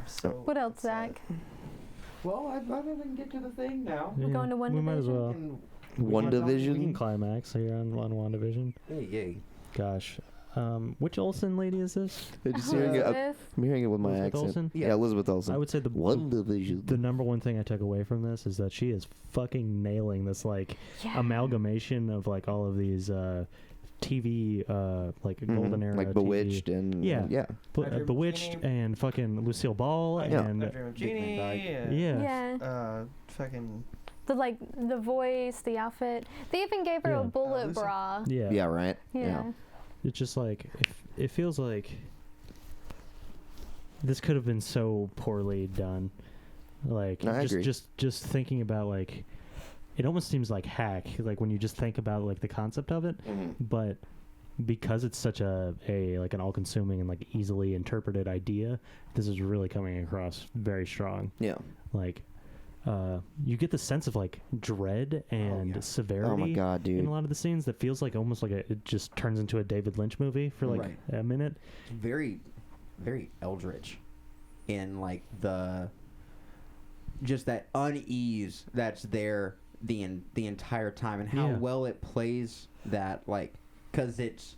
So What else, Zach? Well, I didn't get to the thing now. We're going to one we might as well. One We Division. can climax here on WandaVision. Yay. Gosh. Which Olsen lady is this? I'm just hearing it. I'm hearing it with my Elizabeth accent. Olsen? Yeah, Elizabeth Olsen. I would say One Division. the number one thing I took away from this is that she is fucking nailing this amalgamation of like all of these TV like golden era like TV. Bewitched and yeah. Bewitched Genie. and fucking Lucille Ball Yeah. and Bedroom of Genie. Yeah. Fucking. The voice, the outfit. They even gave her a bullet Lucy. bra. Yeah, right. Yeah. It's just like it feels like this could have been so poorly done. Like No, I agree. just thinking about like it almost seems like hack, like when you just think about like the concept of it, but because it's such a like an all-consuming and like easily interpreted idea, this is really coming across very strong. Yeah. Like you get the sense of like dread and severity Oh my god, dude. in a lot of the scenes that feels like almost like it just turns into a David Lynch movie for like a minute. Very, very eldritch in like just that unease that's there the entire time, and how well it plays that, like, because it's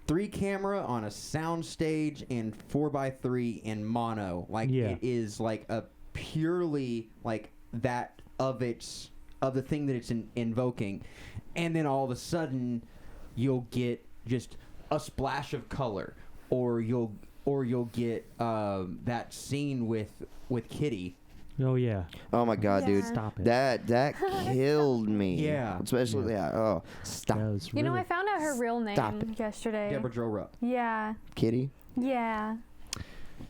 3 camera on a sound stage in 4x3 in mono, like it is like a purely like that of the thing that it's invoking, and then all of a sudden you'll get just a splash of color, or you'll get that scene with Kitty. Oh yeah. Oh my god, dude. Stop it. That killed me. Yeah. Especially Oh, stop. You know, I found out her real name yesterday. Deborah Jo Rupp. Yeah. Kitty. Yeah.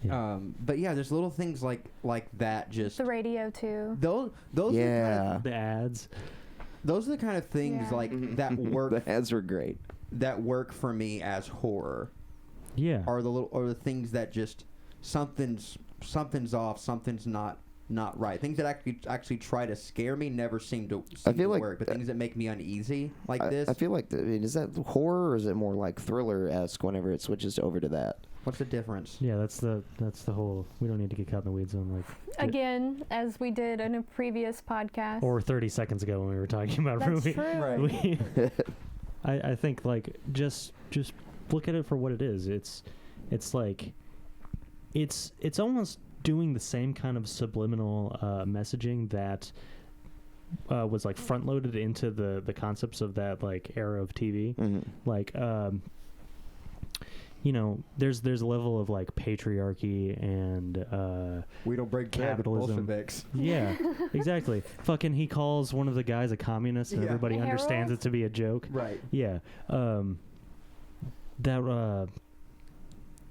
But yeah, there's little things like that. Just the radio too. Those the ads. Those are the kind of things like that work. The ads were great. That work for me as horror. Yeah. Are the things that just something's off, something's not right. Things that actually try to scare me never seem to work. But things that make me uneasy like this. I feel like is that horror or is it more like thriller-esque whenever it switches over to that? What's the difference? Yeah, that's the whole. We don't need to get caught in the weeds on like. Again, as we did in a previous podcast. Or 30 seconds ago when we were talking about That's Ruby. true. I think like just look at it for what it is. It's like it's almost doing the same kind of subliminal messaging that was like front loaded into the concepts of that like era of TV. Like you know, there's a level of like patriarchy and we don't break capitalism. Bolsheviks. Yeah, exactly. Fucking, he calls one of the guys a communist, and everybody understands it to be a joke. Right. Yeah.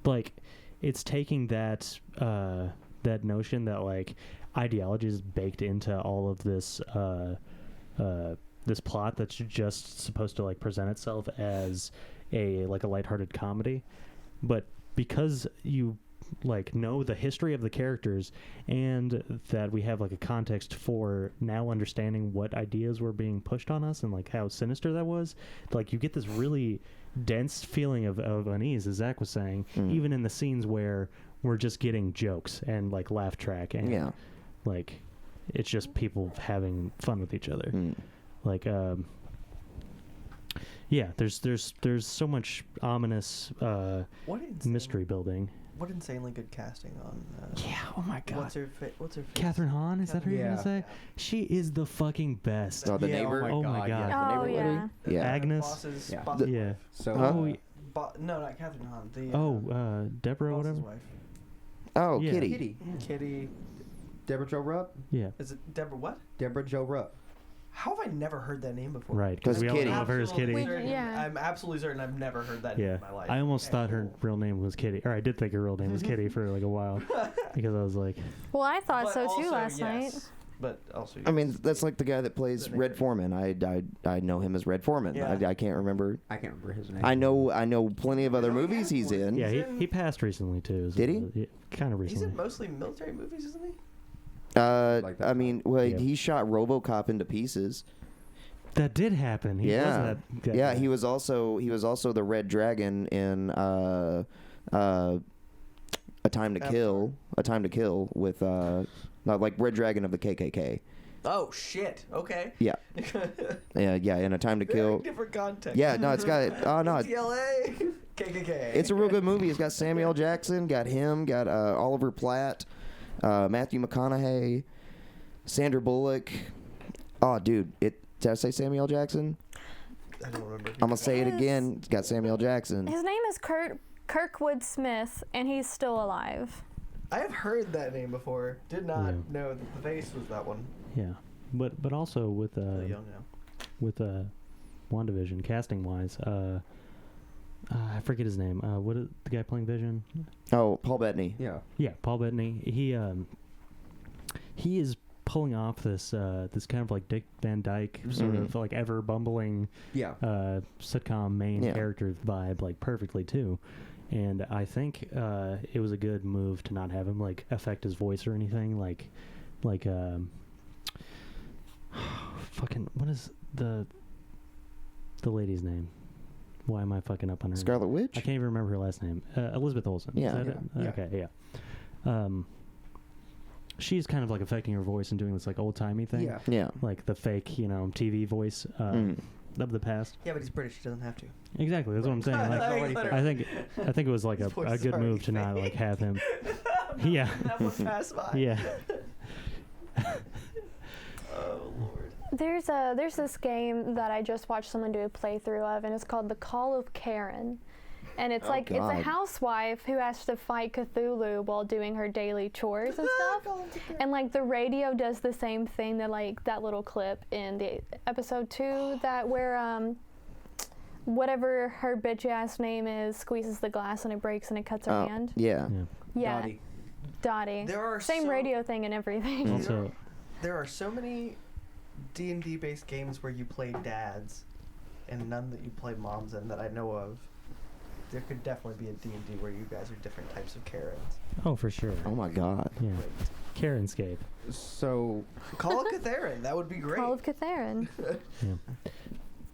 Like, it's taking that that notion that like ideology is baked into all of this this plot that's just supposed to like present itself as a lighthearted comedy, but because you like know the history of the characters and that we have like a context for now understanding what ideas were being pushed on us and like how sinister that was, like you get this really dense feeling of unease, as Zach was saying, even in the scenes where we're just getting jokes and like laugh track and like it's just people having fun with each other. Like yeah, there's so much ominous mystery building. What insanely good casting on. Oh my god. What's her face? Catherine Hahn, is that her you're gonna say? Yeah. She is the fucking best. Oh, the neighbor. Oh my god. Oh, the neighbor yeah. lady? Yeah. Agnes. Boss's Yeah. boss's Yeah. wife. So No, not Catherine Hahn. The Deborah, boss's whatever. wife. Oh, Yeah. Kitty. Kitty. Deborah Jo Rupp. Yeah. Is it Deborah what? Deborah Jo Rupp. How have I never heard that name before? Right, because we all Kitty. know of her as Kitty. Yeah. I'm absolutely certain I've never heard that name Yeah, in my life. I almost thought her real name was Kitty, or I did think her real name was Kitty for like a while, because I was like, Well, I thought But so too also, last night. yes. But also, I mean, that's like the guy that plays The Red neighbor. Foreman. I know him as Red Foreman. Yeah. I can't remember. I can't remember his name. I know plenty of other movies he's in. yeah, He's in- he passed recently too. So Did he? Kind of he's recently. in mostly military movies, isn't he? Like that I mean, well, Yeah. he shot RoboCop into pieces. That did happen. He was that guy. Yeah, he was also the Red Dragon in a A Time to Kill with like Red Dragon of the KKK. Oh shit! Okay. Yeah. yeah, and A Time to Kill. Different context. Yeah, no, it's got TLA, KKK. It's a real good movie. It's got Samuel Jackson, got him, got Oliver Platt, Matthew McConaughey, Sandra Bullock. Oh, dude, did I say Samuel Jackson? I don't remember. I'm gonna say it again. It's got Samuel Jackson. His name is Kirkwood Smith, and he's still alive. I have heard that name before. Did not know that the face was that one. Yeah, but also with Young now. with WandaVision casting wise, I forget his name. What is the guy playing Vision? Oh, Paul Bettany. Yeah, Paul Bettany. He is pulling off this kind of like Dick Van Dyke sort of like ever bumbling sitcom main character vibe like perfectly too. And I think it was a good move to not have him like affect his voice or anything like fucking what is the lady's name? Why am I fucking up on her? Scarlet name? Witch? I can't even remember her last name. Elizabeth Olsen. Yeah. Is that it? Okay, yeah. She's kind of like affecting her voice and doing this like old timey thing. Yeah. Like the fake, TV voice of the past. Yeah, but he's British. He doesn't have to. Exactly. That's what I'm saying. Like, I think it was like a good move to not like have him. Yeah. That would pass by. Yeah. Oh Lord. There's this game that I just watched someone do a playthrough of, and it's called The Call of Karen. And it's it's a housewife who has to fight Cthulhu while doing her daily chores and stuff. And like the radio does the same thing that like that little clip in the episode 2 that where whatever her bitch ass name is squeezes the glass and it breaks and it cuts her hand. Yeah. Yeah. Dottie. There are same radio thing and everything. Also, there are so many D&D based games where you play dads and none that you play moms in that I know of. There could definitely be a D&D where you guys are different types of Karens. oh, for sure. Oh my God. Yeah. Karenscape. So, Call it Catharin. That would be great. Call of Catharin. Yeah.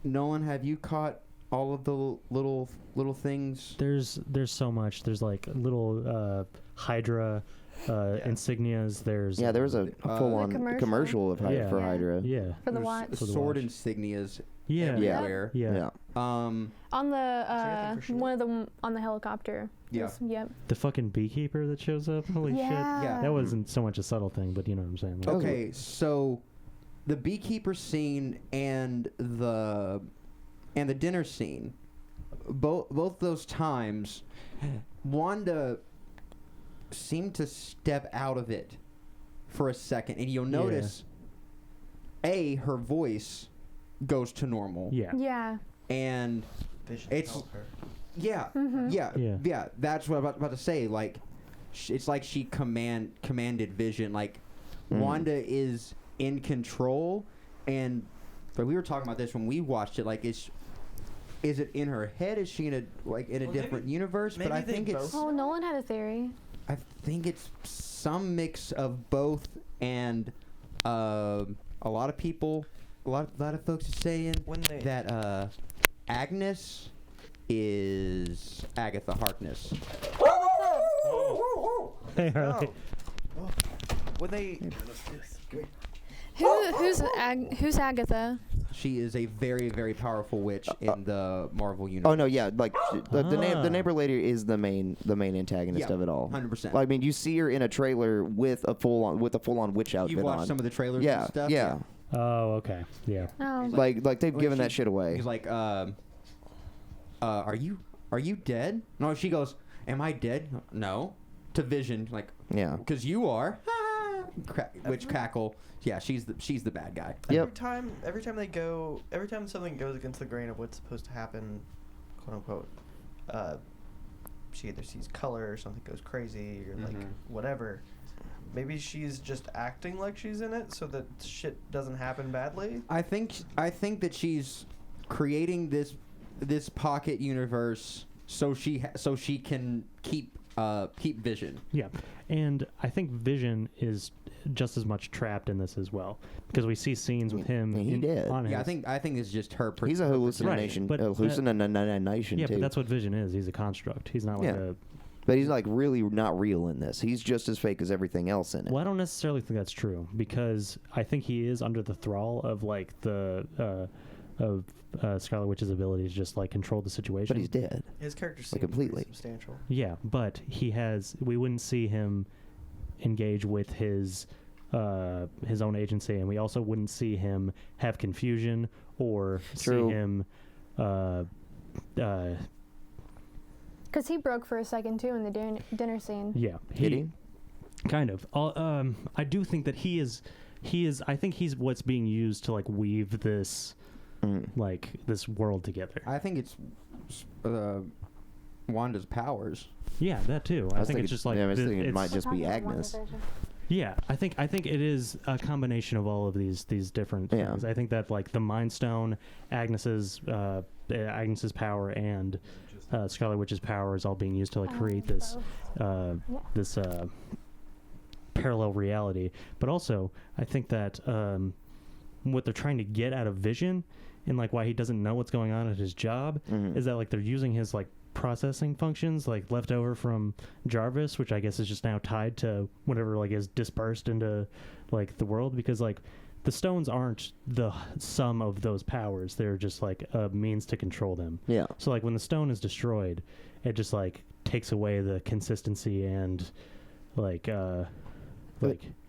Nolan, have you caught all of the little things? There's so much. There's like little Hydra insignias. There was a full-on commercial of for Hydra. Yeah. For the watch. For the sword watch. insignias Yeah. everywhere. Yeah. On the one of them on the helicopter. Yeah. Yep. The fucking beekeeper that shows up. Holy shit. Yeah. That wasn't so much a subtle thing, but you know what I'm saying. Like, Okay, so the beekeeper scene and the dinner scene, both those times, Wanda seemed to step out of it for a second, and you'll notice, her voice goes to normal. Yeah. Yeah. And Vision it's helped her. Yeah. That's what I'm about to say. Like, it's like she commanded Vision. Like, Wanda is in control, and like we were talking about this when we watched it. Like, is it in her head? Is she in a different universe? But I think it's. Oh, Nolan had a theory. I think it's some mix of both, and a lot of people, a lot of folks are saying that Agnes is Agatha Harkness. Hey, Harley. When they Who's Agatha? She is a very, very powerful witch in the Marvel universe. Oh no, yeah, like the neighbor lady is the main antagonist of it all. 100%. Like, I mean, you see her in a trailer with a full on witch outfit You've watched on. some of the trailers Yeah, and stuff? yeah. Oh, okay. Yeah. Oh. Like they've given that shit away. He's like, are you dead? No, she goes, am I dead? No. To Vision, like, Yeah. because you are. Witch cackle. Yeah, she's the bad guy. Yep. every time something goes against the grain of what's supposed to happen, quote unquote, she either sees color or something goes crazy or like whatever. Maybe she's just acting like she's in it so that shit doesn't happen badly. I think that she's creating this pocket universe so she can keep Vision. Yeah. And I think Vision is just as much trapped in this as well, because we see scenes with him. On Yeah, his, I think it's just her. He's a hallucination. Right, but hallucination yeah, too. but that's what Vision is. He's a construct. He's not like But he's like really not real in this. He's just as fake as everything else in it. Well, I don't necessarily think that's true because I think he is under the thrall of like the Scarlet Witch's ability to just like control the situation. But he's dead. His character seems Like, completely. pretty substantial. Yeah, but we wouldn't see him engage with his own agency, and we also wouldn't see him have confusion or True. see him Because he broke for a second too in the dinner scene. yeah, Did he? kind of. I do think that he is. I think he's what's being used to like weave this like this world together. I think it's Wanda's powers. Yeah, that too. I think it's just like I was th- thinking it it's- might just be Agnes. Yeah, I think it is a combination of all of these different things. I think that like the Mind Stone, Agnes's power, and Scarlet Witch's power is all being used to like create this this parallel reality. But also, I think that what they're trying to get out of Vision and like why he doesn't know what's going on at his job is that like they're using his like processing functions like left over from Jarvis, which I guess is just now tied to whatever like is dispersed into like the world, because like the stones aren't the sum of those powers, they're just like a means to control them. Yeah. So like when the stone is destroyed, it just like takes away the consistency and like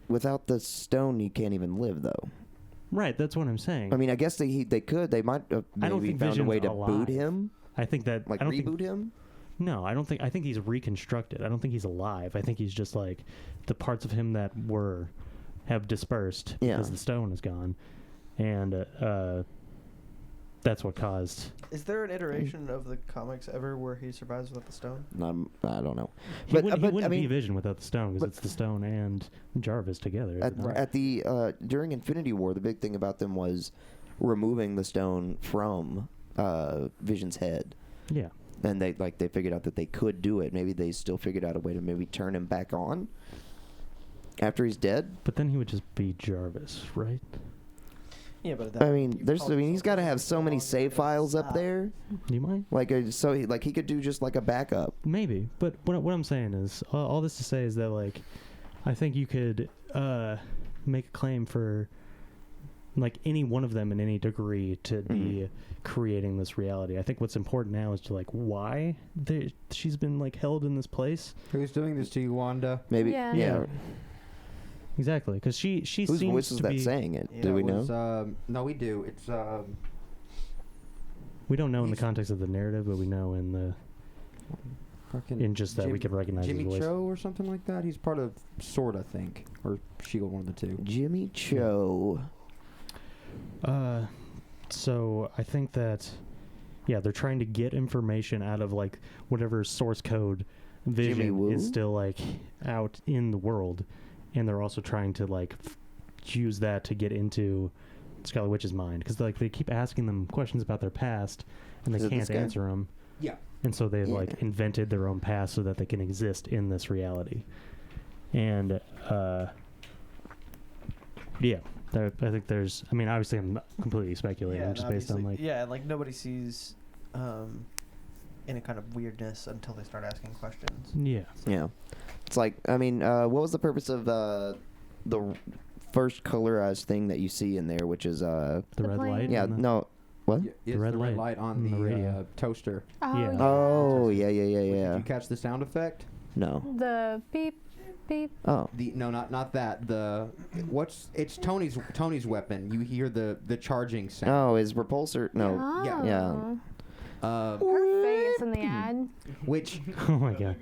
Without the stone, you can't even live, though. right, that's what I'm saying. I mean, I guess they could. They might have I don't maybe think found a Vision's way to alive. boot him, I think that like I don't reboot think, him. No, I think he's reconstructed. I don't think he's alive. I think he's just like the parts of him that have dispersed because the stone is gone, and that's what caused. Is there an iteration of the comics ever where he survives without the stone? I don't know. He But wouldn't I be mean, Vision without the stone, because it's the stone and Jarvis together. at the during Infinity War, the big thing about them was removing the stone from Vision's head. Yeah. And they figured out that they could do it. Maybe they still figured out a way to maybe turn him back on after he's dead. But then he would just be Jarvis, right? Yeah, but he's got to have so many save files up there. You might. Like he could do just like a backup. Maybe, but what I'm saying is, all this to say is that like, I think you could make a claim for like any one of them in any degree to be creating this reality. I think what's important now is to like why she's been like held in this place. Who's doing this to you, Wanda? Maybe. Yeah. Exactly, because she Whose seems voice is to that be saying it? Yeah, Do we it know? No, we do. It's we don't know in the context of the narrative, but we know in the fucking in just that we could recognize Jimmy his voice. Cho or something like that. He's part of SWORD, I think, or Shield, one of the two. Jimmy Cho. So I think that, yeah, they're trying to get information out of like whatever source code Vision is still like out in the world, and they're also trying to like use that to get into Scarlet Witch's mind, because like they keep asking them questions about their past and they can't answer them. Yeah. And so they've like invented their own past so that they can exist in this reality. And yeah, I think there's. I mean, obviously, I'm completely speculating, just based on like. Yeah, like nobody sees any kind of weirdness until they start asking questions. Yeah. Yeah. It's like, I mean, what was the purpose of the first colorized thing that you see in there, which is the red plane. light. yeah, no, what? It's red the red light light on on the the radio. toaster. Oh, Yeah. Oh, yeah. Did you catch the sound effect? No. The beep, beep. Oh. Not that. It's Tony's weapon. You hear the charging sound. Oh, his repulsor. No. Oh. Yeah. Her face in the ad. Which Oh my god.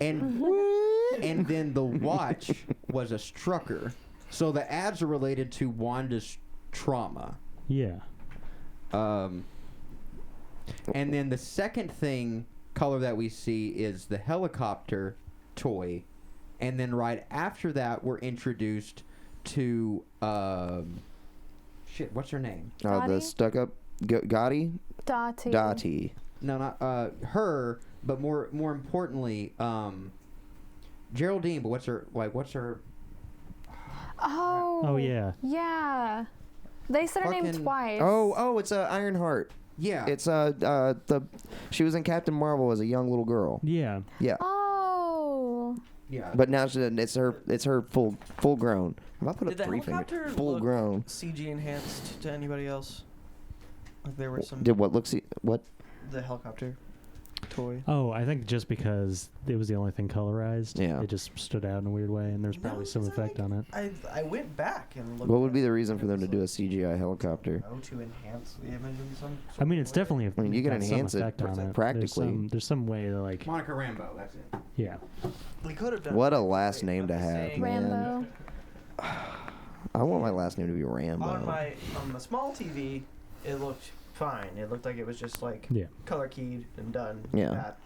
and then the watch was a Strucker. So the ads are related to Wanda's trauma. Yeah. And then the second color that we see is the helicopter toy. And then right after that, we're introduced to, what's her name? The Dottie? stuck-up Gotti? Dottie. Dottie. No, not, her, but more importantly, Geraldine, but what's her... Oh. Oh yeah. Yeah. They said her name Fucking- twice. Oh, it's Ironheart. Yeah. It's she was in Captain Marvel as a young little girl. Yeah. Yeah. Oh. Yeah. But now it's her full grown. Have I put Did a the 3 finger? helicopter Full look grown. CG enhanced to anybody else? Like there were some. Did what look what? The helicopter toy. Oh, I think just because it was the only thing colorized, Yeah. it just stood out in a weird way, and there's probably some 'cause effect on it. I went back and looked. What would be at the it, reason and for it them to was do a like, CGI helicopter? to enhance the image in some. I mean, it's definitely. I mean, you can got some enhance it effect on it. practically. There's some way to like. Monica Rambeau, that's it. Yeah. We could have done. What a it last right, name but to the have, saying- man. Rambo. I want my last name to be Rambo. On the small TV, it looked fine. It looked like it was just like Yeah. color keyed and done. Yeah. That.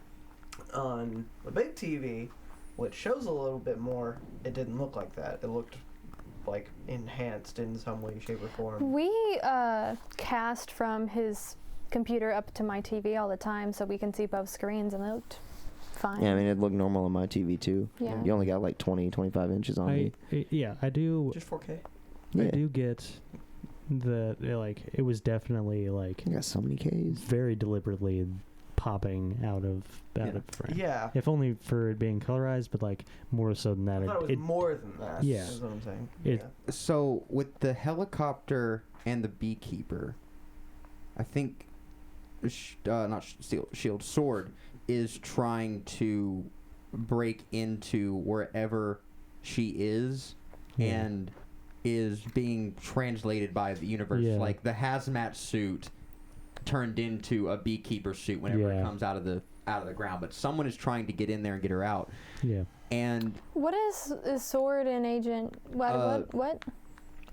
On the big TV, which shows a little bit more, it didn't look like that. It looked like enhanced in some way, shape, or form. We cast from his computer up to my TV all the time, so we can see both screens, and it looked fine. Yeah, I mean, it looked normal on my TV too. Yeah. You only got like 20, 25 inches on me. I do. Just 4K. Yeah. I do get the like. It was definitely like You got so many Ks. very deliberately popping out of frame. Yeah. If only for it being colorized, but like more so than that. I thought it was more than that. Yeah. Is what I'm saying. It- yeah. So with the helicopter and the beekeeper, I think Shield Sword is trying to break into wherever she is Yeah. and is being translated by the universe. Yeah. Like the hazmat suit turned into a beekeeper suit whenever it Yeah. comes out of the ground. But someone is trying to get in there and get her out. Yeah. And What is Sword and Agent? What?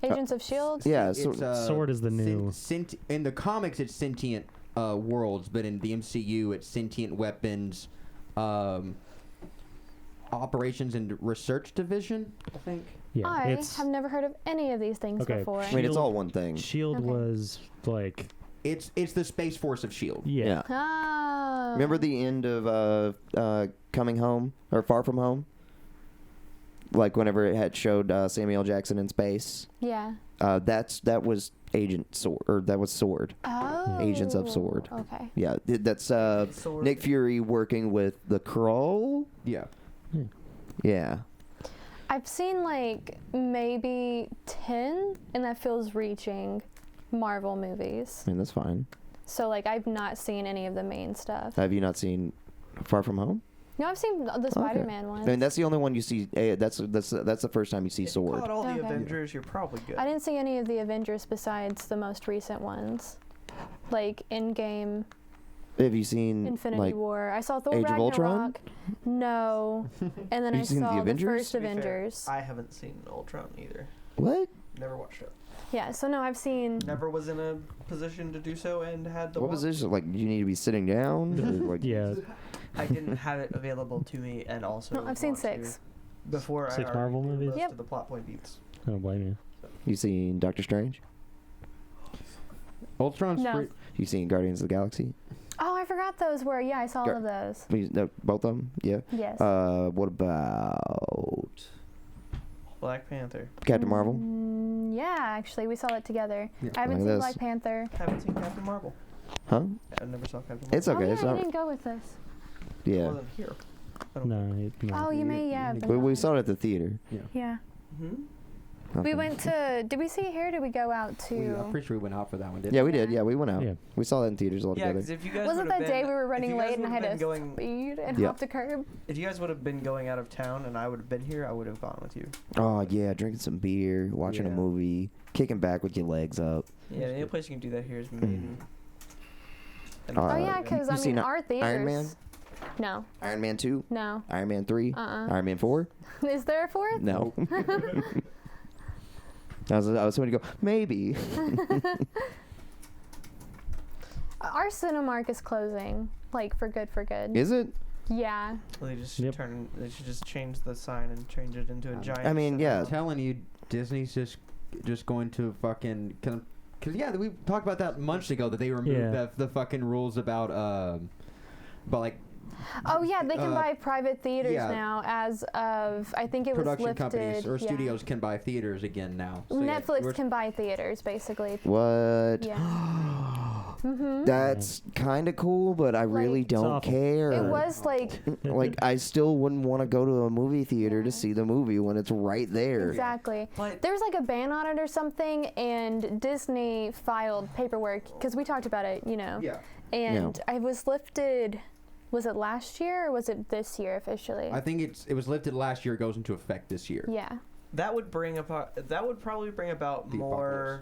Agents of Shield. Yeah, it's, so- Sword is the new- in the comics, it's sentient worlds, but in the MCU, it's sentient weapons, operations and research division. I think. Yeah. I it's have never heard of any of these things Okay. before. I mean, it's all one thing. Shield Okay. was like It's the Space Force of Shield. yeah. Oh. Remember the end of Coming Home or Far From Home? Like whenever it had showed Samuel Jackson in space. Yeah. That was Agent Sword, or that was Sword. Oh. Agents of Sword. Okay. Yeah, that's Sword. Nick Fury working with the Crow. Yeah. Yeah. I've seen like maybe 10, and that feels reaching Marvel movies. I mean, that's fine. So like I've not seen any of the main stuff. Have you not seen Far From Home? No, I've seen the Spider-Man I ones. mean, that's the only one you see. That's the first time you see If you Sword. caught all the Okay. Avengers, you're probably good. I didn't see any of the Avengers besides the most recent ones, like Endgame, Have you seen Infinity like War. I saw Thor Age of Ragnarok. Ultron? No, and then Have I you seen the saw the Avengers? first To be fair, Avengers. I haven't seen Ultron either. what? Never watched it. Yeah, so no, I've seen. Never was in a position to do so, and had the. What was this? Like, you need to be sitting down? Or, like, Yeah. I didn't have it available to me, and also. No, I've seen want to 6. Before 6 I Marvel already knew movies? most Yep. of the plot point beats. I don't blame you. You seen Doctor Strange? Ultron's No. free. You seen Guardians of the Galaxy? Oh, I forgot those were. Yeah, I saw all of those. Both of them? Yeah. Yes. What about Black Panther. Captain Marvel? Yeah, actually, we saw it together. Yeah. I haven't Look seen at this. Black Panther. Haven't seen Captain Marvel. Huh? I never saw Captain Marvel. It's okay. Oh yeah, it's you not. didn't go with us. I Yeah. wasn't here. I don't No. Oh, you may, yeah. you- but We not. saw it at the theater. Yeah. Hmm? We Okay. went to. Did we see it here? Or did we go out to? I'm pretty sure we went out for that one, didn't Yeah, we? we did. Yeah. Yeah, we went out. Yeah. We saw that in theaters all Yeah, together. because if you guys Wasn't would've that day been- we were if running you guys late and I had would've to been going, speed and Yep. hop the curb? If you guys would have been going out of town and I would have been here, I would have gone with you. Oh yeah, drinking some beer, watching a Yeah. movie, kicking back with your legs up. Yeah, the only place you can do that here is Maiden. And Uh, Oh yeah, because you I seen mean our theaters. Iron Man? No, Iron Man 2, no. Iron Man 3, Uh-uh. Iron Man 4. Is there a fourth? No. I was hoping to go maybe. Our Cinemark is closing, like for good, for good. Is it? Yeah. They just Yep. They should just change the sign and change it into a giant. I mean, yeah. I'm telling you, Disney's just going to fucking. Because yeah, we talked about that months ago that they removed Yeah. the fucking rules about like Oh yeah, they can buy private theaters yeah. now as of I think it was production lifted. companies or yeah. studios can buy theaters again now. So, yeah, Netflix we're- can buy theaters basically. What? Yeah. That's kind of cool, but I really Like- don't awful. care. It was like Like, I still wouldn't want to go to a movie theater to see the movie when it's right there. exactly. But There was like a ban on it or something, and Disney filed paperwork because we talked about it, Yeah. And I was lifted. Was it last year or was it this year officially? I think it was lifted last year. It goes into effect this year. Yeah. that would probably bring about The more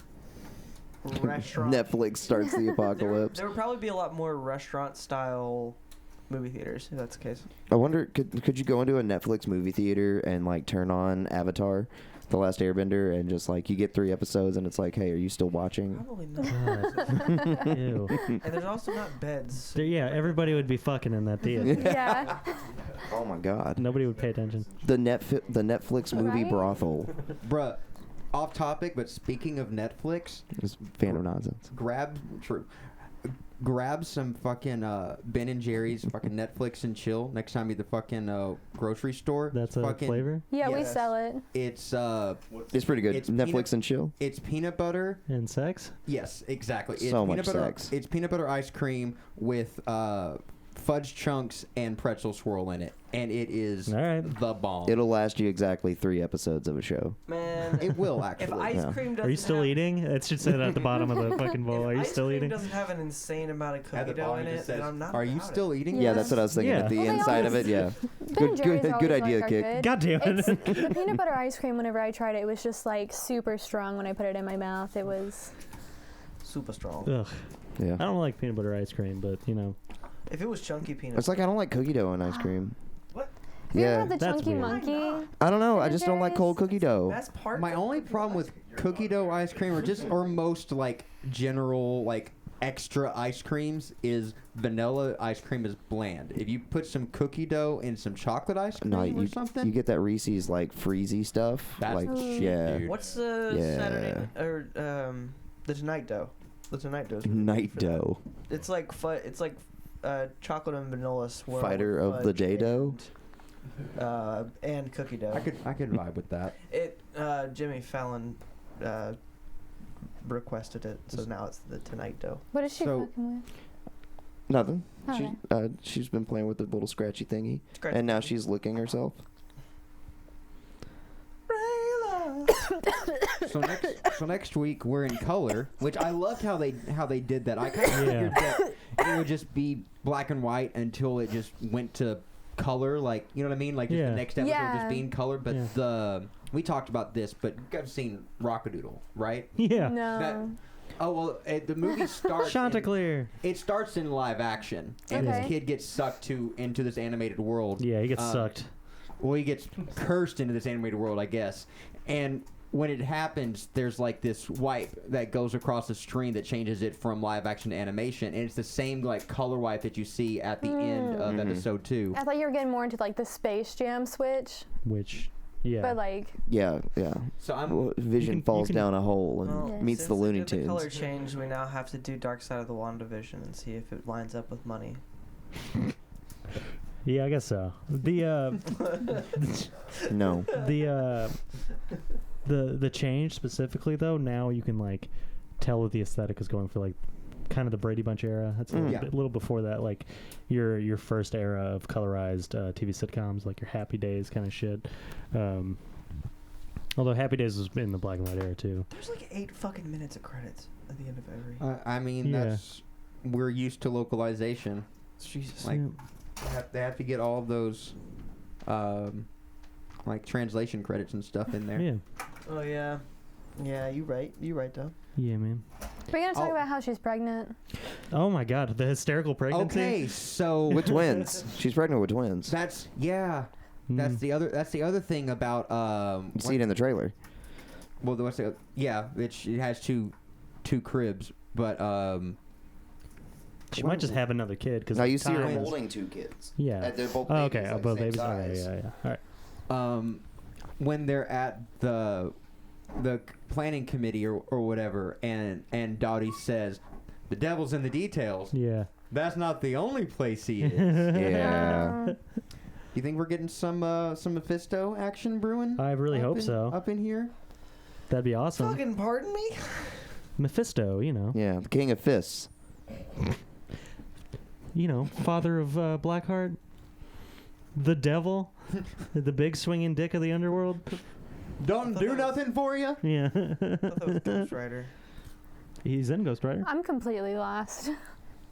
restaurant. Netflix starts the apocalypse. There would probably be a lot more restaurant style movie theaters if that's the case. I wonder, could you go into a Netflix movie theater and like turn on Avatar, The Last Airbender, and just like you get 3 episodes and it's like, hey, are you still watching? Probably not. God. Ew. And there's also not beds. Yeah, everybody would be fucking in that theater. Yeah. Oh my God. Nobody would pay attention. The Netflix movie Right? brothel Bruh, off topic, but speaking of Netflix, is Fandom Nonsense. grab some fucking Ben and Jerry's fucking Netflix and chill next time you're at the fucking grocery store. That's a fucking, flavor? Yeah, we Yes. sell it. It's It's pretty good. It's Netflix peanut- and chill. it's peanut butter. And sex? Yes, exactly. It's So peanut much butter, sex. It's peanut butter ice cream with fudge chunks and pretzel swirl in it, and it is All right. the bomb. It'll last you exactly 3 episodes of a show. Man, It will if actually. ice Yeah. cream doesn't Are you still have, eating? It should say that at the bottom of the fucking bowl. Are you if still ice cream eating? doesn't have an insane amount of At cookie the dough bottom in it it, just then says, I'm not "Are you about still it. eating?" Yeah, Yeah. that's what I was thinking. Yeah. At the Well, they inside of always- it, yeah. Ben and Good- Jerry's good always, idea, like, are Kick. good. God damn It's, it. the peanut butter ice cream, whenever I tried it, it was just like super strong when I put it in my mouth. It was. Super strong. Ugh. Yeah. I don't like peanut butter ice cream, but If it was chunky peanuts, It's like I don't like cookie dough and ice cream. What? Have you ever Yeah. had the That's chunky weird. monkey? I don't know. I Ben just don't like Jerry's? cold cookie dough. that's part. My of only cookie problem dough with ice cream. cookie dough ice cream, or most like general like extra ice creams, is vanilla ice cream is bland. If you put some cookie dough and some chocolate ice cream No, or you something, get that Reese's like freezy stuff. That's like the shit, yeah, dude. What's the Yeah. Saturday or the Tonight Dough? The Tonight Dough. night dough. It's like chocolate and vanilla swirl. Fighter with of the fudge day dough? and cookie dough. I could vibe with that. Jimmy Fallon requested it, so now it's the Tonight Dough. What is she So- fucking with? Nothing. Okay. She's been playing with the little scratchy thingy, Scratch and now it. she's licking herself. So next week we're in color, which I loved how they did that. I kind of figured that it would just be black and white until it just went to color, like, you know what I mean? Like just Yeah. the next episode Yeah. just being color. But Yeah. we talked about this, but you guys have seen Rockadoodle, right? yeah. No. That- Oh well, the movie starts. in- Chanticleer. It starts in live action, and Okay. this kid gets sucked into this animated world. Yeah, he gets Uh, sucked. Well, he gets cursed into this animated world, I guess. And when it happens, there's like this wipe that goes across the screen that changes it from live action to animation, and it's the same like color wipe that you see at the end of episode 2. I thought you were getting more into like the Space Jam switch, Which, yeah. but like Yeah. So I'm Well, Vision you falls can- down a hole and Well, Yeah. meets since the they Looney did the color Tunes. change, we now have to do Dark Side of the WandaVision and see if it lines up with money. Yeah, I guess so. The No. the change specifically though, now you can like tell that the aesthetic is going for like kind of the Brady Bunch era. That's a little, Yeah. bit, little before that, like your first era of colorized TV sitcoms, like your Happy Days kind of shit. Although Happy Days was in the black and white era too. There's like 8 fucking minutes of credits at the end of every. I mean, Yeah. we're used to localization. Jesus. Like they have to get all of those like translation credits and stuff in there. Yeah, Oh yeah. Yeah, you right. You right though. yeah, man. we're gonna talk Oh. about how she's pregnant. Oh my God, the hysterical pregnancy. Okay, so With twins. She's pregnant with twins. that's Mm. that's the other thing about You see it in the trailer. well, what's the it has two cribs, but She might just have another kid because Now you see her times- holding 2 kids. Yeah. They're both Oh, babies, okay. like, Both same babies. size. Okay, yeah. All right. when they're at the planning committee or whatever, and Dottie says, "The devil's in the details." Yeah. That's not the only place he is. Yeah. You think we're getting some Mephisto action brewing? I really hope in, so. Up in here. That'd be awesome. Fucking pardon me? Mephisto, you know. Yeah. The King of Fists. You know, father of Blackheart, the devil, the big swinging dick of the underworld. Don't do nothing for you. Yeah. I thought that was Ghost Rider. He's in Ghost Rider. I'm completely lost.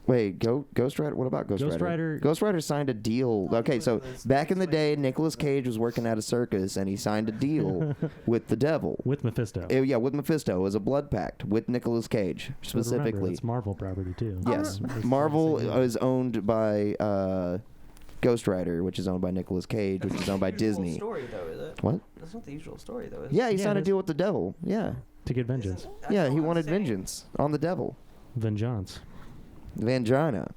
Wait, Ghost Rider? What about Ghost Rider? Ghost Rider signed a deal. Okay, so back in the day, Nicolas Cage was working at a circus, and he signed a deal with the devil. With Mephisto. Yeah, with Mephisto. It was a blood pact with Nicolas Cage, specifically. Remember, it's Marvel property, too. Yes. Marvel is owned by Ghost Rider, which is owned by Nicolas Cage, which is owned by Disney. Story, though, is it? What? That's not the usual story, though, is it? Yeah, he Yeah, signed a it is. deal with the devil. Yeah. To get vengeance. Yeah, he wanted vengeance on the devil. Vengeance. Vangina.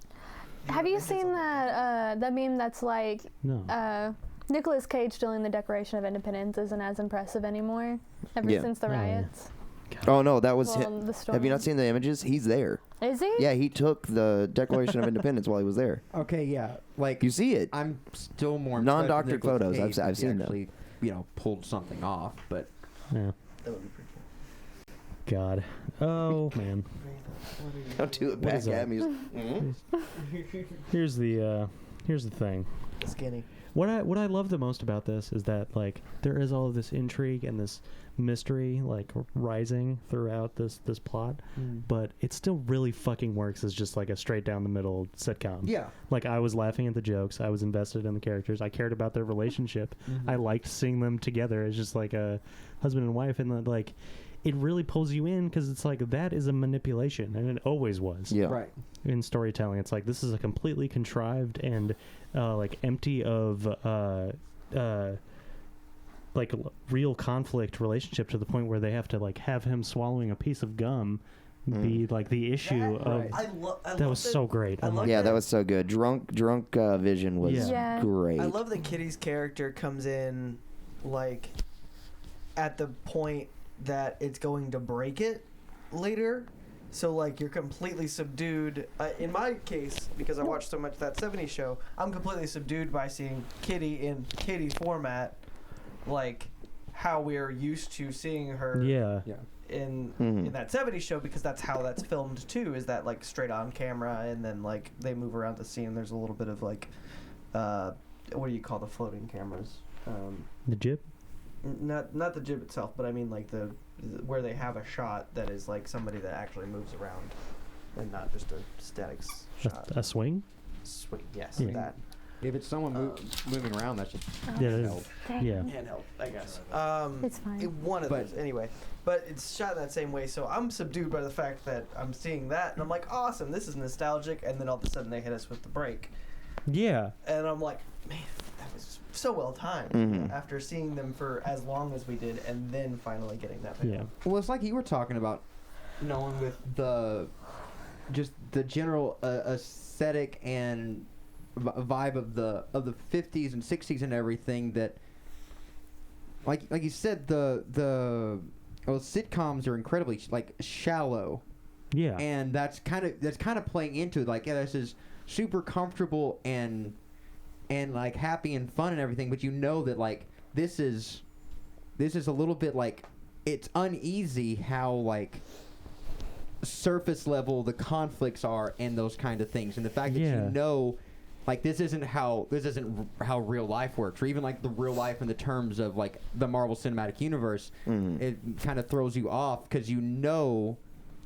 Have you seen that that meme that's like No. Nicolas Cage doing the Declaration of Independence isn't as impressive anymore ever Yeah. since the Oh, yeah. riots? Oh, no, that was Well, him. the storm. Have you not seen the images? He's there. Is he? Yeah, he took the Declaration of Independence while he was there. Okay, yeah. Like You see it. I'm still more Non-doctored impressed with photos. Nicolas I've Cage if seen he them. actually, you know, pulled something off, but Yeah. That would be pretty cool. God. Oh, man. Don't do it What back is that? at me. Here's the thing. Skinny. What I love the most about this is that like there is all of this intrigue and this mystery like rising throughout this plot, but it still really fucking works as just like a straight down the middle sitcom. yeah. Like I was laughing at the jokes, I was invested in the characters, I cared about their relationship, I liked seeing them together as just like a husband and wife, and like it really pulls you in because it's like that is a manipulation, and it always was. Yeah. Right. In storytelling, it's like this is a completely contrived and like empty of like real conflict relationship to the point where they have to like have him swallowing a piece of gum be like the issue of Right. that was so great. Oh my Yeah, that was so good. Drunk Vision was Yeah. great. I love that Kitty's character comes in, like, at the point that it's going to break it later. So, like, you're completely subdued. In my case, because I watched so much of that 70s show, I'm completely subdued by seeing Kitty in Kitty format, like, how we're used to seeing her Yeah. in that 70s show, because that's how that's filmed, too, is that, like, straight on camera, and then, like, they move around the scene. There's a little bit of, like, what do you call the floating cameras? The jib? Not the jib itself, but I mean like the where they have a shot that is like somebody that actually moves around, and not just a static shot. A swing? Swing, yes, Yeah. that. If it's someone moving around, that's just Yeah, it is. help. Yeah. Handheld, I guess. It's fine. One of But- those, anyway. But it's shot in that same way, so I'm subdued by the fact that I'm seeing that, and I'm like, awesome, this is nostalgic, and then all of a sudden they hit us with the break. Yeah. And I'm like, man, that was so well timed after seeing them for as long as we did, and then finally getting that back. Yeah. Well, it's like you were talking about, Nolan, with the just the general aesthetic and vibe of the 50s and 60s and everything. That, like you said, the sitcoms are incredibly like shallow. Yeah. And that's kind of playing into it. Like, yeah, this is super comfortable and like happy and fun and everything, but you know that like this is a little bit like it's uneasy how like surface level the conflicts are and those kind of things, and the fact that you know like this isn't how real life works, or even like the real life in the terms of like the Marvel Cinematic Universe. It kind of throws you off because you know,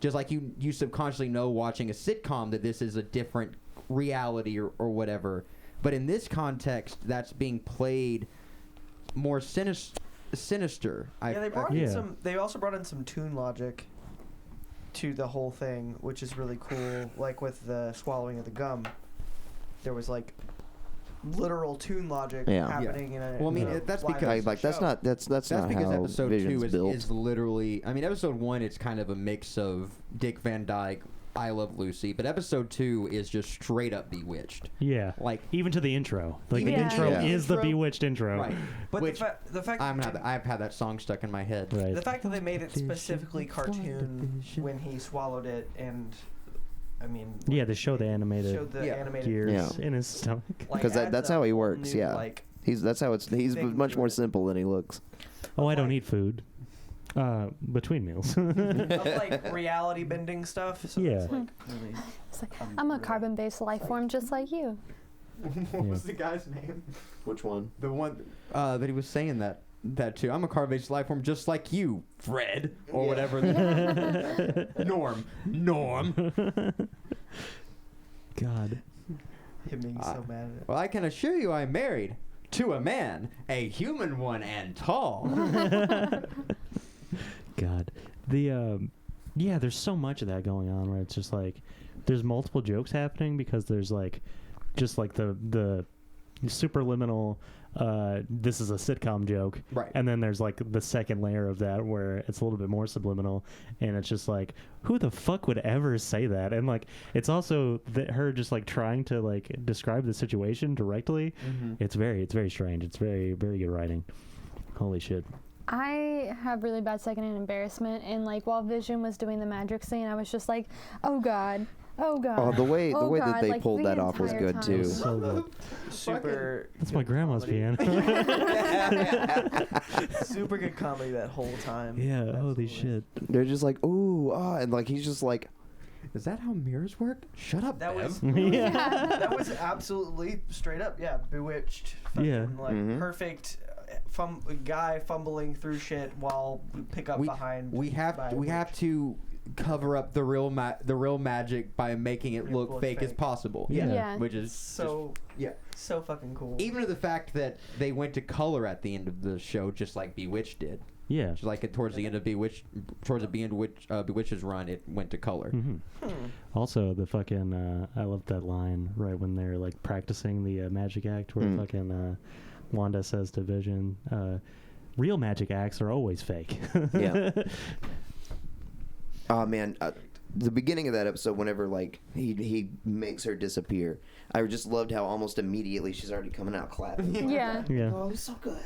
just like you subconsciously know watching a sitcom that this is a different reality or whatever. But in this context, that's being played more sinister. Yeah, they brought in some. They also brought in some tune logic to the whole thing, which is really cool. Like with the swallowing of the gum, there was like literal tune logic happening in a. Well, I mean, that's because that's not because how episode Vision's 2 built. is literally. I mean, episode 1 it's kind of a mix of Dick Van Dyke, I Love Lucy, but episode 2 is just straight up Bewitched. Yeah. Like even to the intro. Like the Yeah. intro Yeah. is the Bewitched intro. Right. But Which the fact I've had that song stuck in my head. Right. the fact that they made it specifically cartoon when he swallowed it, and I mean. Yeah, they show the animated Showed the animated gears in his stomach. like, Because adds that's a how he whole works. new, Yeah, like, he's thing much to more it. simple than he looks. Oh, I don't eat food. Between meals. Of like reality bending stuff. So Yeah. It's like, really, It's like, I'm a carbon-based life form just like you. What was the guy's name? Which one? The one that he was saying that too. I'm a carbon-based life form just like you, Fred, or whatever. Norm. God. him being so mad at it. Well, I can assure you I'm married to a man, a human one and tall. God. Yeah, there's so much of that going on where it's just like there's multiple jokes happening because there's like just like the superliminal this is a sitcom joke, Right. and then there's like the second layer of that where it's a little bit more subliminal, and it's just like, who the fuck would ever say that? And like it's also her just like trying to like describe the situation directly. It's very strange. It's very good writing. Holy shit. I have really bad secondhand embarrassment, and like while Vision was doing the magic scene, I was just like, oh god. Oh, the way Oh, that God, they like, pulled the that off was entire good time. too. So good. Super. That's my grandma's piano. Super good comedy that whole time. Yeah, Absolutely. holy shit. They're just like, ooh, and like he's just like, Is that how mirrors work? Shut up, That Bev. was Yeah. that was absolutely straight up. Yeah, bewitched. Fucking, Yeah. like perfect. Guy fumbling through shit while we pick up behind. We have to cover up the real magic by making it look fake as possible. Yeah. Which is so so fucking cool. even to the fact that they went to color at the end of the show, just like Bewitched did. Yeah. Just like towards the end of Bewitched's run, it went to color. Also, the fucking I love that line right when they're like practicing the magic act where fucking Wanda says to Vision, real magic acts are always fake. yeah. Oh man, the beginning of that episode, whenever like he makes her disappear, I just loved how almost immediately she's already coming out clapping. Yeah. Yeah. Oh, it was so good.